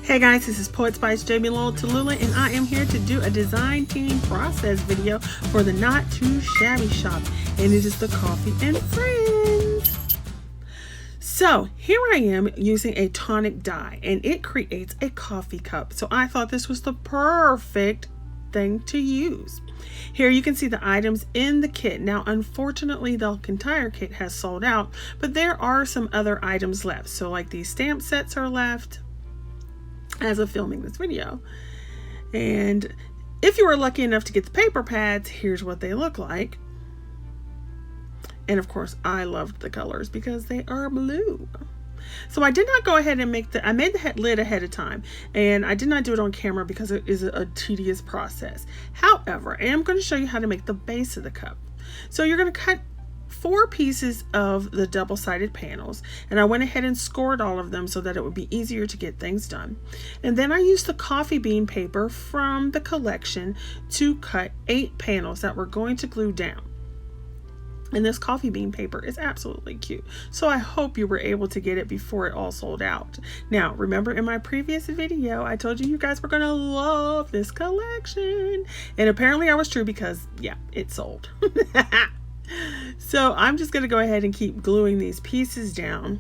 Hey guys, this is poetspice Jamie Lowell Tallulah, and I am here to do a design team process video for the Not Too Shabby shop, and it is the Coffee and Friends. So here I am using a tonic dye, and it creates a coffee cup. So I thought this was the perfect thing to use. Here you can see the items in the kit. Now unfortunately the entire kit has sold out, but there are some other items left. So like these stamp sets are left as of filming this video, and if you were lucky enough to get the paper pads, here's what they look like. And of course I loved the colors because they are blue. So I did not go ahead and I made the lid ahead of time, and I did not do it on camera because it is a tedious process. However, I am going to show you how to make the base of the cup. So you're going to cut 4 pieces of the double-sided panels, and I went ahead and scored all of them so that it would be easier to get things done. And then I used the coffee bean paper from the collection to cut 8 panels that we're going to glue down. And this coffee bean paper is absolutely cute, so I hope you were able to get it before it all sold out. Now remember, in my previous video I told you guys were gonna love this collection, and apparently I was true because yeah, it sold. So I'm just going to go ahead and keep gluing these pieces down,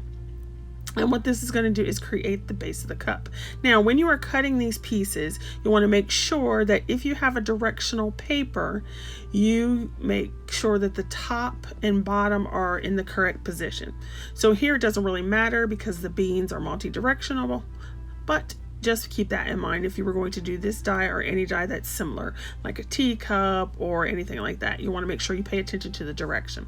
and what this is going to do is create the base of the cup. Now when you are cutting these pieces, you want to make sure that if you have a directional paper, you make sure that the top and bottom are in the correct position. So here it doesn't really matter because the beans are multi-directional, but just keep that in mind if you were going to do this die or any die that's similar, like a teacup or anything like that. You want to make sure you pay attention to the direction.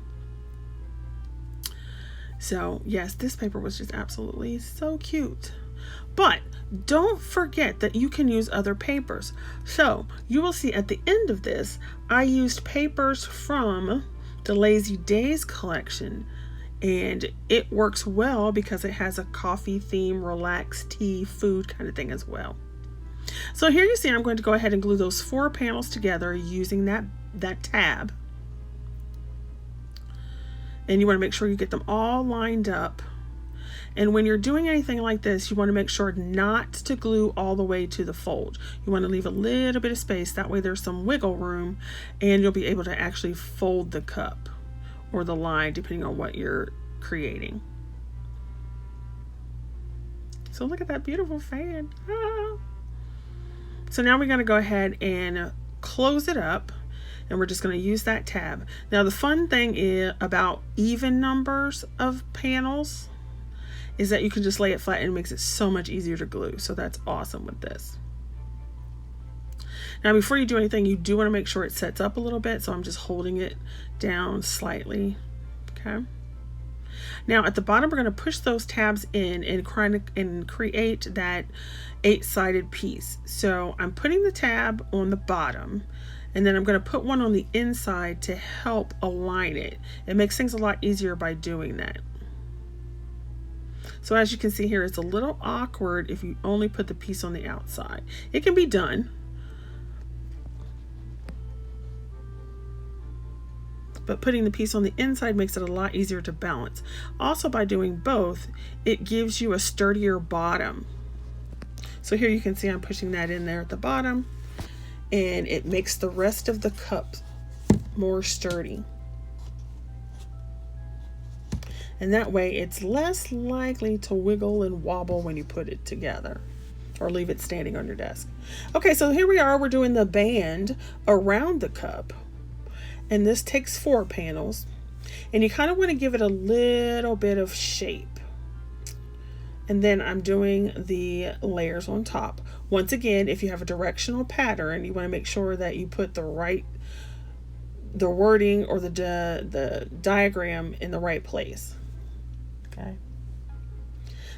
So yes, this paper was just absolutely so cute. But don't forget that you can use other papers. So you will see at the end of this, I used papers from the Lazy Days collection, and it works well because it has a coffee theme, relaxed tea, food kind of thing as well. So here you see I'm going to go ahead and glue those 4 panels together using that tab. And you want to make sure you get them all lined up. And when you're doing anything like this, you want to make sure not to glue all the way to the fold. You want to leave a little bit of space, that way there's some wiggle room and you'll be able to actually fold the cup or the line depending on what you're creating. So look at that beautiful fan. Ah. So now we're going to go ahead and close it up, and we're just going to use that tab. Now the fun thing about even numbers of panels is that you can just lay it flat and it makes it so much easier to glue. So that's awesome with this. Now before you do anything, you do want to make sure it sets up a little bit, so I'm just holding it down slightly. Okay. Now at the bottom we're going to push those tabs in and create that 8-sided piece. So I'm putting the tab on the bottom, and then I'm going to put one on the inside to help align it. It makes things a lot easier by doing that. So as you can see here, it's a little awkward if you only put the piece on the outside. It can be done, but putting the piece on the inside makes it a lot easier to balance. Also, by doing both, it gives you a sturdier bottom. So here you can see I'm pushing that in there at the bottom, and it makes the rest of the cup more sturdy. And that way it's less likely to wiggle and wobble when you put it together or leave it standing on your desk. Okay, so here we are, we're doing the band around the cup. And this takes 4 panels, and you kind of want to give it a little bit of shape. And then I'm doing the layers on top. Once again, if you have a directional pattern, you want to make sure that you put the wording or the diagram in the right place. Okay.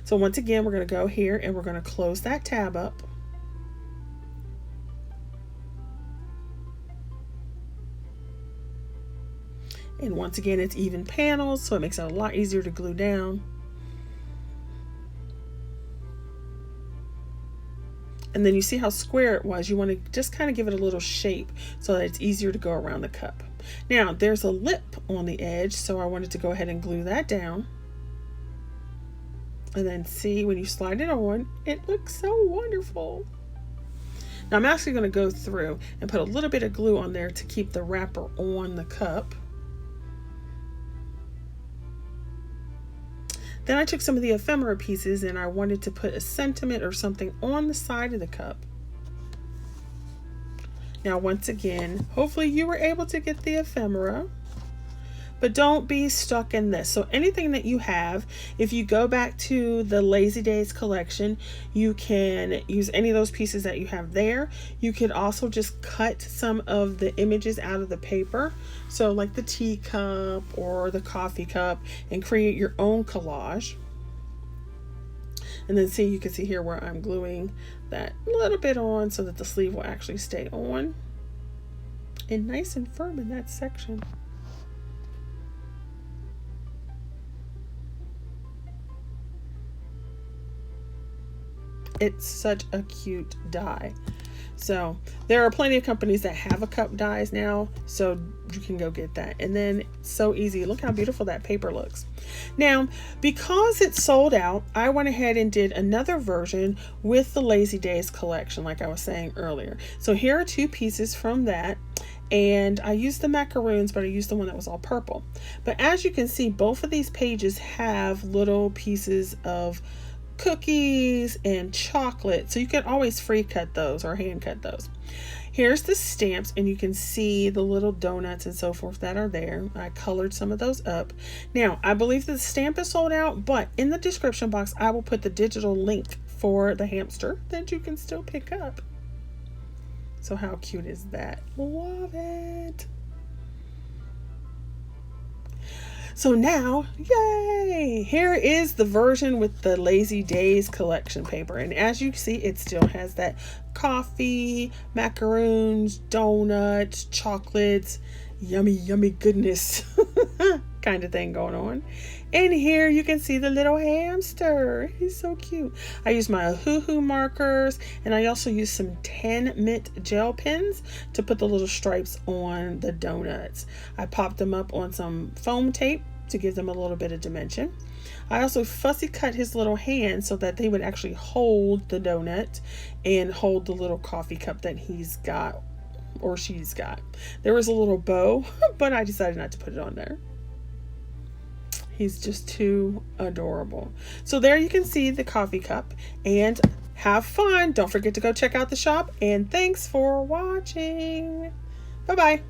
So once again, we're going to go here and we're going to close that tab up. And once again, it's even panels, so it makes it a lot easier to glue down. And then you see how square it was. You want to just kind of give it a little shape so that it's easier to go around the cup. Now there's a lip on the edge, so I wanted to go ahead and glue that down. And then see, when you slide it on, it looks so wonderful. Now I'm actually going to go through and put a little bit of glue on there to keep the wrapper on the cup. Then I took some of the ephemera pieces and I wanted to put a sentiment or something on the side of the cup. Now once again, hopefully you were able to get the ephemera, but don't be stuck in this. So anything that you have, if you go back to the Lazy Days collection, you can use any of those pieces that you have there. You could also just cut some of the images out of the paper. So like the teacup or the coffee cup, and create your own collage. And then see, you can see here where I'm gluing that little bit on so that the sleeve will actually stay on and nice and firm in that section. It's such a cute die. So there are plenty of companies that have a cup dies now, so you can go get that. And then it's so easy. Look how beautiful that paper looks. Now, because it's sold out, I went ahead and did another version with the Lazy Days collection, like I was saying earlier. So here are two pieces from that. And I used the macaroons, but I used the one that was all purple. But as you can see, both of these pages have little pieces of cookies and chocolate, so you can always free cut those or hand cut those. Here's the stamps, and you can see the little donuts and so forth that are there. I colored some of those up. Now I believe the stamp is sold out, but in the description box I will put the digital link for the hamster that you can still pick up. So how cute is that? Love it. So now, yay! Here is the version with the Lazy Days collection paper. And as you see, it still has that coffee, macaroons, donuts, chocolates, yummy, yummy goodness kind of thing going on. And here you can see the little hamster. He's so cute. I used my hoo-hoo markers, and I also used some 10 mint gel pens to put the little stripes on the donuts. I popped them up on some foam tape to give them a little bit of dimension. I also fussy cut his little hands so that they would actually hold the donut and hold the little coffee cup that he's got or she's got. There was a little bow, but I decided not to put it on there. He's just too adorable. So there you can see the coffee cup, and have fun. Don't forget to go check out the shop, and thanks for watching. Bye-bye.